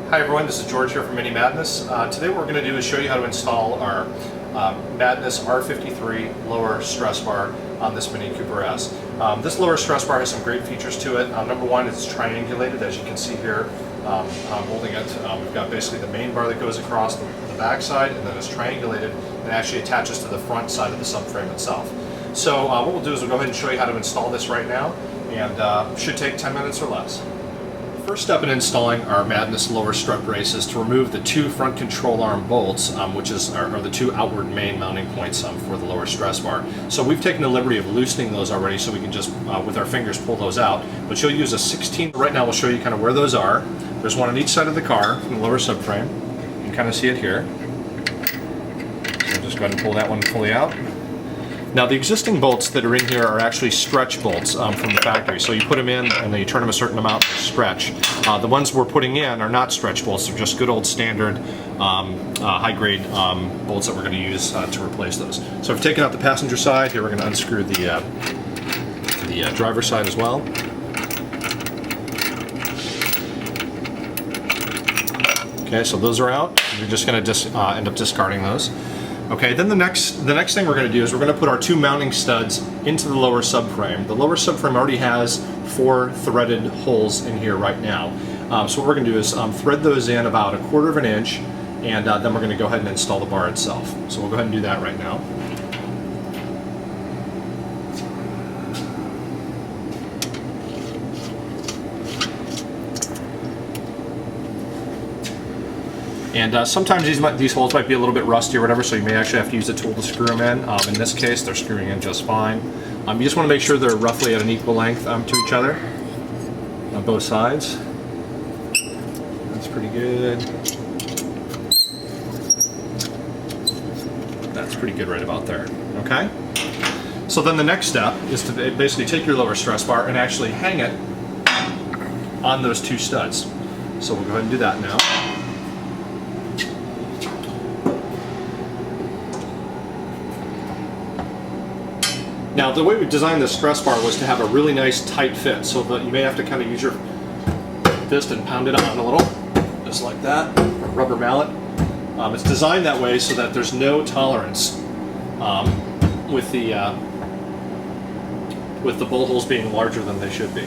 Hi everyone, this is George here from Mini Madness. Today what we're going to do is show you how to install our Madness R53 lower stress bar on this Mini Cooper S. This lower stress bar has some great features to it. Number one, it's triangulated, as you can see here. I'm holding it. We've got basically the main bar that goes across the back side, and then it's triangulated and actually attaches to the front side of the subframe itself. So what we'll do is we'll go ahead and show you how to install this right now, and should take 10 minutes or less. First step in installing our Madness lower strut brace is to remove the two front control arm bolts, which are the two outward main mounting points for the lower stress bar. So we've taken the liberty of loosening those already, so we can just, with our fingers, pull those out. But you'll use a 16. Right now we'll show you kind of where those are. There's one on each side of the car from the lower subframe. You can kind of see it here. So just go ahead and pull that one fully out. Now the existing bolts that are in here are actually stretch bolts from the factory. So you put them in and then you turn them a certain amount to stretch. The ones we're putting in are not stretch bolts, they're just good old standard high-grade bolts that we're going to use to replace those. So I've taken out the passenger side. Here we're going to unscrew the driver's side as well. Okay, so those are out. We're just going to end up discarding those. Okay, then the next thing we're going to do is we're going to put our two mounting studs into the lower subframe. The lower subframe already has 4 threaded holes in here right now. So what we're going to do is thread those in about 1/4 of an inch, and then we're going to go ahead and install the bar itself. So we'll go ahead and do that right now. And sometimes these holes might be a little bit rusty or whatever, so you may actually have to use a tool to screw them in. In this case, they're screwing in just fine. You just want to make sure they're roughly at an equal length to each other on both sides. That's pretty good. That's pretty good right about there. Okay? So then the next step is to basically take your lower stress bar and actually hang it on those two studs. So we'll go ahead and do that now. Now, the way we designed this stress bar was to have a really nice tight fit, so that you may have to kind of use your fist and pound it on a little, just like that, a rubber mallet. It's designed that way so that there's no tolerance with the bolt holes being larger than they should be.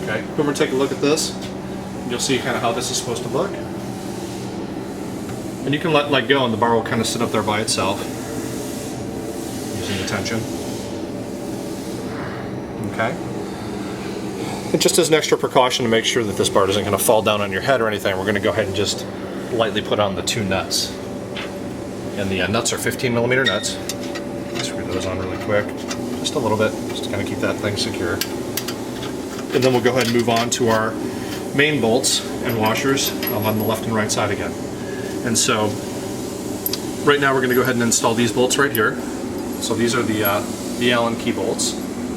Okay, come over and take a look at this. You'll see kind of how this is supposed to look. And you can let go and the bar will kind of sit up there by itself using the tension. Okay. And just as an extra precaution to make sure that this bar doesn't kind of fall down on your head or anything, we're going to go ahead and just lightly put on the 2 nuts. And the nuts are 15mm nuts. Screw those on really quick, just a little bit, just to kind of keep that thing secure. And then we'll go ahead and move on to our main bolts and washers on the left and right side again. And so, right now we're going to go ahead and install these bolts right here. So these are the Allen key bolts.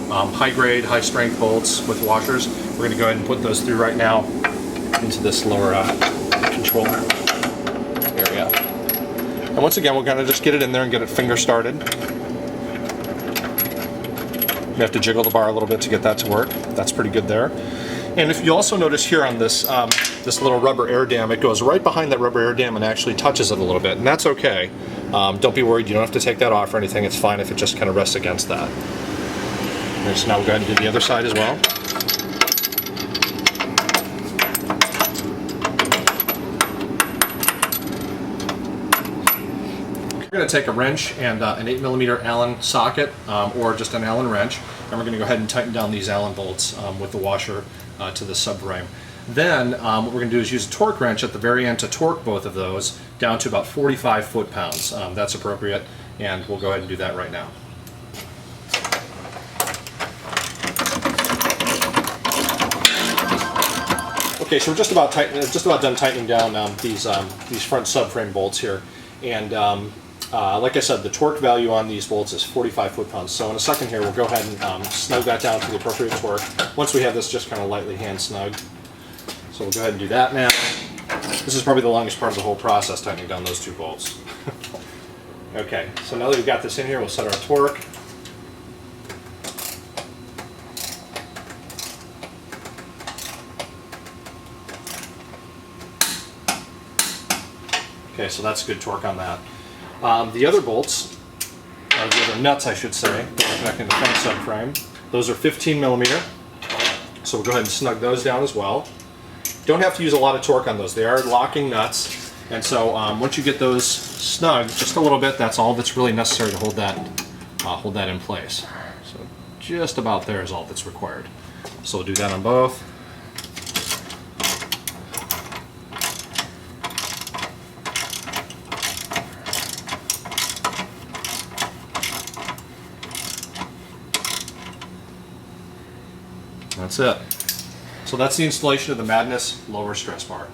High grade, high strength bolts with washers. We're going to go ahead and put those through right now into this lower control area. And once again, we're going to just get it in there and get it finger started. You have to jiggle the bar a little bit to get that to work. That's pretty good there. And if you also notice here on this this little rubber air dam, it goes right behind that rubber air dam and actually touches it a little bit, and that's okay. Don't be worried, you don't have to take that off or anything. It's fine if it just kind of rests against that. Okay, so now we'll go ahead and do the other side as well. We're going to take a wrench and an 8mm Allen socket, or just an Allen wrench, and we're going to go ahead and tighten down these Allen bolts with the washer to the subframe. Then what we're going to do is use a torque wrench at the very end to torque both of those down to about 45 foot-pounds. That's appropriate, and we'll go ahead and do that right now. Okay, so we're just about done tightening down these front subframe bolts here, and like I said, the torque value on these bolts is 45 foot-pounds. So in a second here, we'll go ahead and snug that down to the appropriate torque. Once we have this just kind of lightly hand snugged. So we'll go ahead and do that now. This is probably the longest part of the whole process, tightening down those 2 bolts. Okay, so now that we've got this in here, we'll set our torque. Okay, so that's good torque on that. The other bolts, or the other nuts I should say, that are connecting the front subframe, those are 15 millimeter. So we'll go ahead and snug those down as well. Don't have to use a lot of torque on those. They are locking nuts. And so once you get those snug just a little bit, that's all that's really necessary to hold that in place. So just about there is all that's required. So we'll do that on both. That's it. So that's the installation of the Madness lower stress bar.